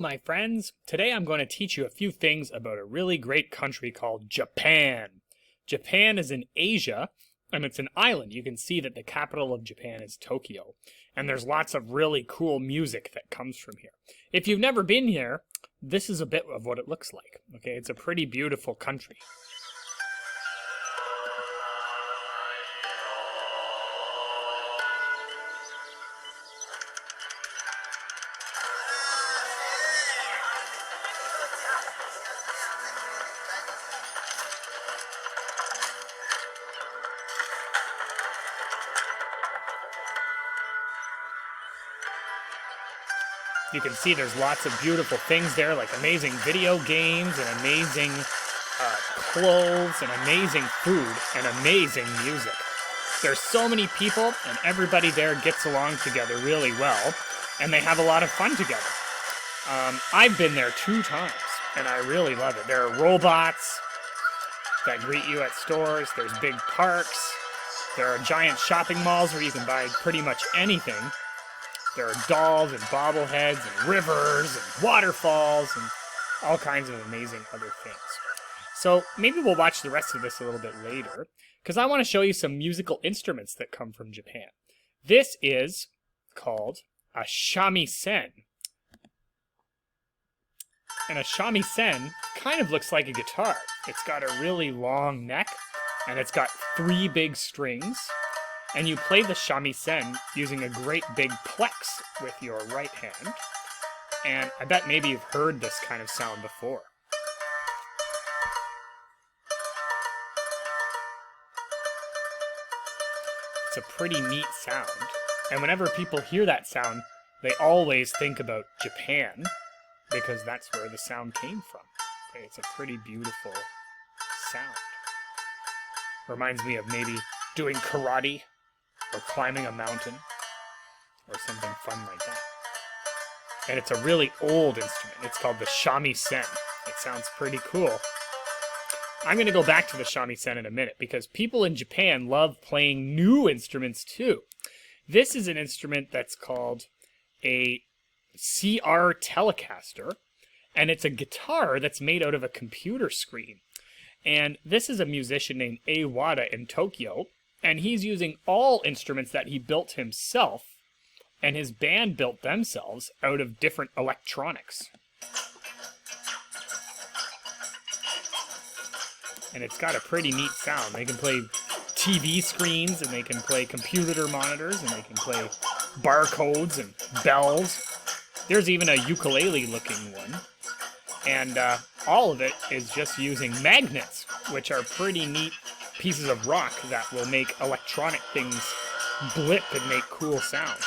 My friends, today I'm going to teach you a few things about a really great country called Japan. Japan is in Asia, and it's an island. You can see that the capital of Japan is Tokyo, and there's lots of really cool music that comes from here. If you've never been here, this is a bit of what it looks like. Okay, it's a pretty beautiful country. You can see there's lots of beautiful things there, like amazing video games and amazing clothes and amazing food and amazing music. There's so many people, and everybody there gets along together really well, and they have a lot of fun together. I've been there 2 times, and I really love it. There are robots that greet you at stores. There's big parks. There are giant shopping malls where you can buy pretty much anything. There are dolls and bobbleheads and rivers and waterfalls and all kinds of amazing other things. So maybe we'll watch the rest of this a little bit later, because I want to show you some musical instruments that come from Japan. This is called a shamisen. And a shamisen kind of looks like a guitar. It's got a really long neck, and it's got 3 big strings. And you play the shamisen using a great big plex with your right hand. And I bet maybe you've heard this kind of sound before. It's a pretty neat sound. And whenever people hear that sound, they always think about Japan, because that's where the sound came from. Okay, it's a pretty beautiful sound. Reminds me of maybe doing karate, or climbing a mountain, or something fun like that. And it's a really old instrument. It's called the shamisen. It sounds pretty cool. I'm going to go back to the shamisen in a minute, because people in Japan love playing new instruments too. This is an instrument that's called a CR Telecaster, and it's a guitar that's made out of a computer screen. And this is a musician named Wada in Tokyo, and he's using all instruments that he built himself, and his band built themselves out of different electronics. And it's got a pretty neat sound. They can play TV screens, and they can play computer monitors, and they can play barcodes and bells. There's even a ukulele-looking one. And all of it is just using magnets, which are pretty neat pieces of rock that will make electronic things blip and make cool sounds.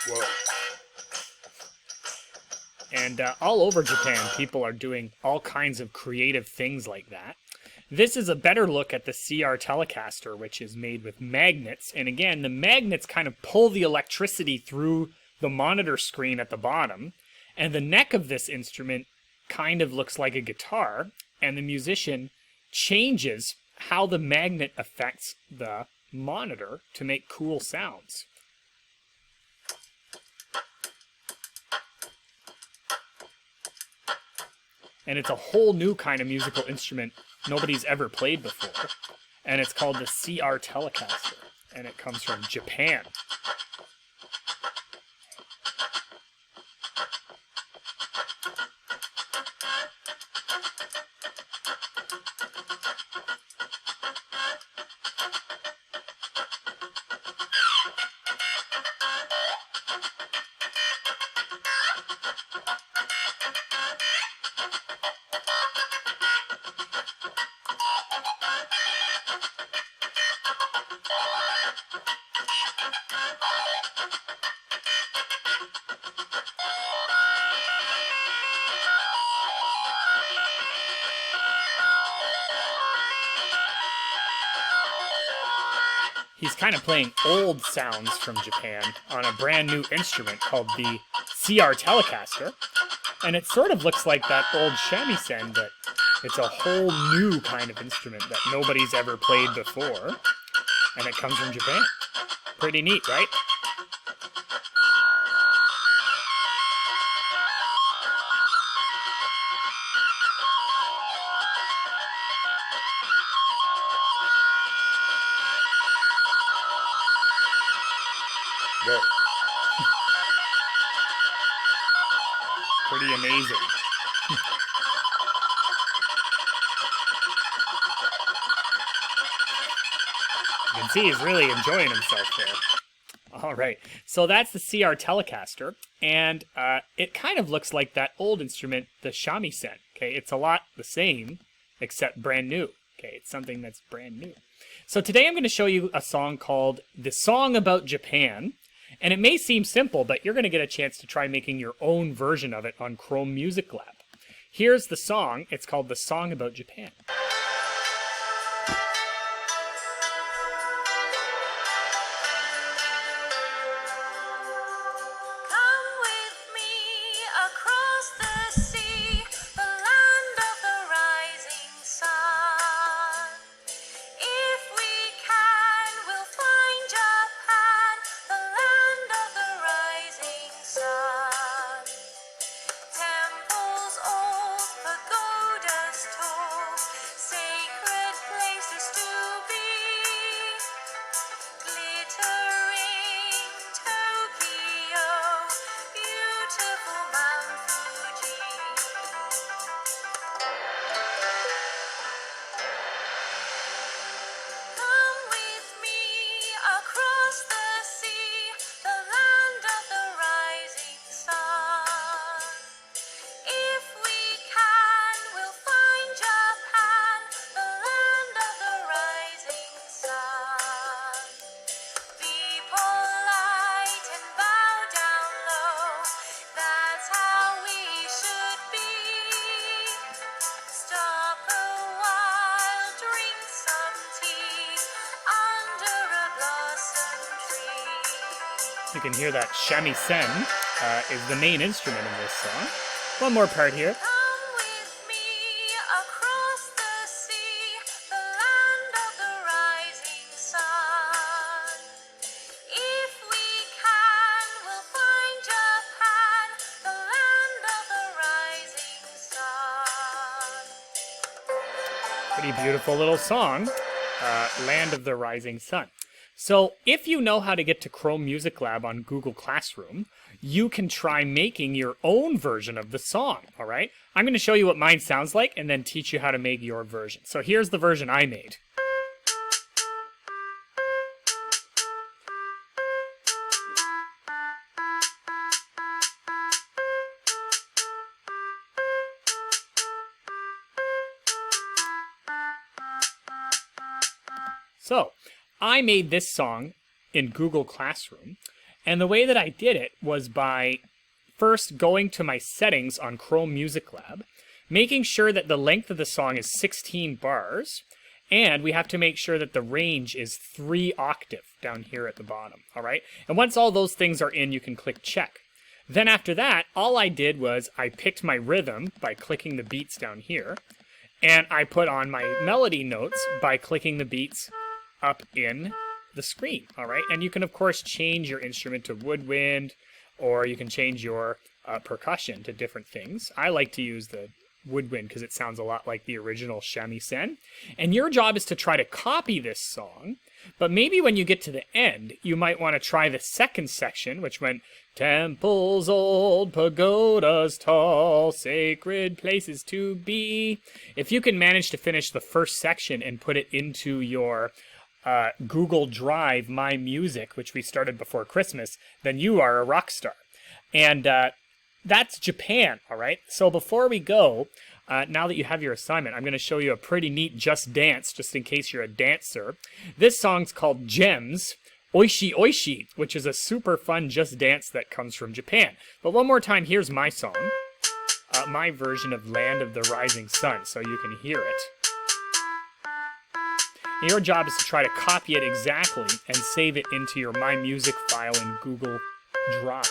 Whoa. And all over Japan, people are doing all kinds of creative things like that. This is a better look at the CR Telecaster, which is made with magnets. And again, the magnets kind of pull the electricity through the monitor screen at the bottom. And the neck of this instrument kind of looks like a guitar. And the musician changes how the magnet affects the monitor to make cool sounds. And it's a whole new kind of musical instrument nobody's ever played before. And it's called the CR Telecaster. And it comes from Japan. he's kind of playing old sounds from Japan on a brand new instrument called the CR Telecaster. And it sort of looks like that old shamisen, but it's a whole new kind of instrument that nobody's ever played before. And it comes from Japan. Pretty neat, right? Whoa. Pretty amazing. You can see he's really enjoying himself there. All right, so that's the CR Telecaster, and it kind of looks like that old instrument, the shamisen. Okay, it's a lot the same, except brand new. Okay, it's something that's brand new. So today I'm going to show you a song called The Song About Japan. And it may seem simple, but you're going to get a chance to try making your own version of it on Chrome Music Lab. Here's the song. It's called The Song About Japan. You can hear that shamisen is the main instrument in this song. One more part here. Pretty beautiful little song, Land of the Rising Sun. So if you know how to get to Chrome Music Lab on Google Classroom, you can try making your own version of the song, all right? I'm going to show you what mine sounds like and then teach you how to make your version. So here's the version I made. So, I made this song in Google Classroom, and the way that I did it was by first going to my settings on Chrome Music Lab, making sure that the length of the song is 16 bars, and we have to make sure that the range is 3 octave down here at the bottom, all right? And once all those things are in, you can click check. Then after that, all I did was I picked my rhythm by clicking the beats down here, and I put on my melody notes by clicking the beats up in the screen, all right? And you can, of course, change your instrument to woodwind, or you can change your percussion to different things. I like to use the woodwind because it sounds a lot like the original shamisen. And your job is to try to copy this song, but maybe when you get to the end, you might want to try the second section, which went, temples old, pagodas tall, sacred places to be. If you can manage to finish the first section and put it into your Google Drive My Music, which we started before Christmas, then you are a rock star. And that's Japan, all right? So before we go, now that you have your assignment, I'm going to show you a pretty neat Just Dance, just in case you're a dancer. This song's called Gems, Oishi Oishi, which is a super fun Just Dance that comes from Japan. But one more time, here's my song, my version of Land of the Rising Sun, so you can hear it. Your job is to try to copy it exactly and save it into your My Music file in Google Drive.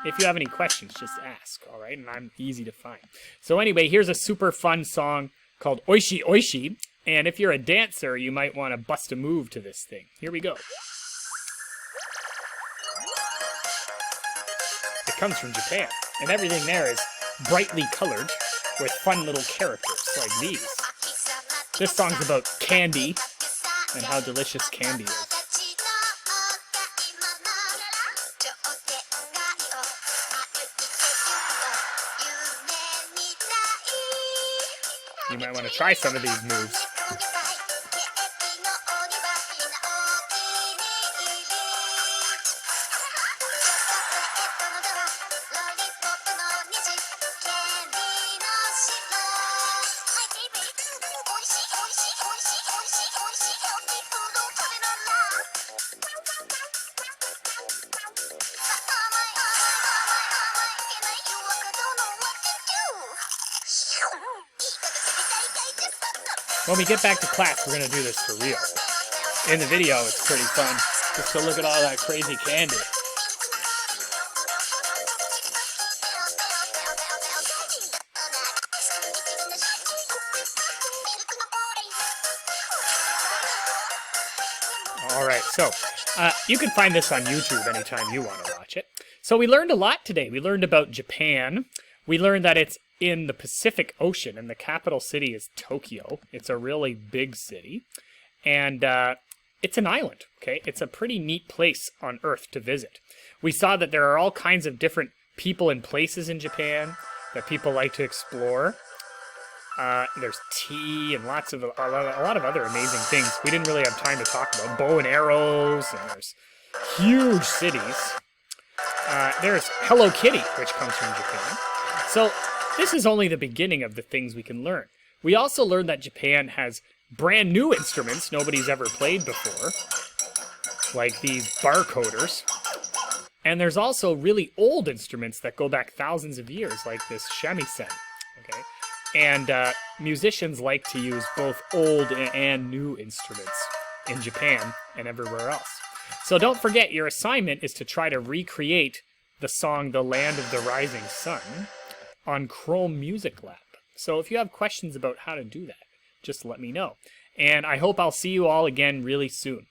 If you have any questions, just ask, all right? And I'm easy to find. So anyway, here's a super fun song called Oishi Oishi. And if you're a dancer, you might want to bust a move to this thing. Here we go. It comes from Japan. And everything there is brightly colored with fun little characters like these. This song's about candy and how delicious candy is. You might want to try some of these moves. When we get back to class, we're going to do this for real. In the video, it's pretty fun just to look at all that crazy candy. All right, so you can find this on YouTube anytime you want to watch it. So we learned a lot today. We learned about Japan. We learned that it's in the Pacific Ocean, and the capital city is Tokyo. It's a really big city, and it's an island, okay? It's a pretty neat place on Earth to visit. We saw that there are all kinds of different people and places in Japan that people like to explore. There's tea and a lot of other amazing things we didn't really have time to talk about. Bow and arrows, and there's huge cities. There's Hello Kitty, which comes from Japan. So this is only the beginning of the things we can learn. We also learned that Japan has brand new instruments nobody's ever played before, like these barcoders. And there's also really old instruments that go back thousands of years, like this shamisen. Okay? And musicians like to use both old and new instruments in Japan and everywhere else. So don't forget, your assignment is to try to recreate the song The Land of the Rising Sun on Chrome Music Lab. So if you have questions about how to do that, just let me know. And I hope I'll see you all again really soon.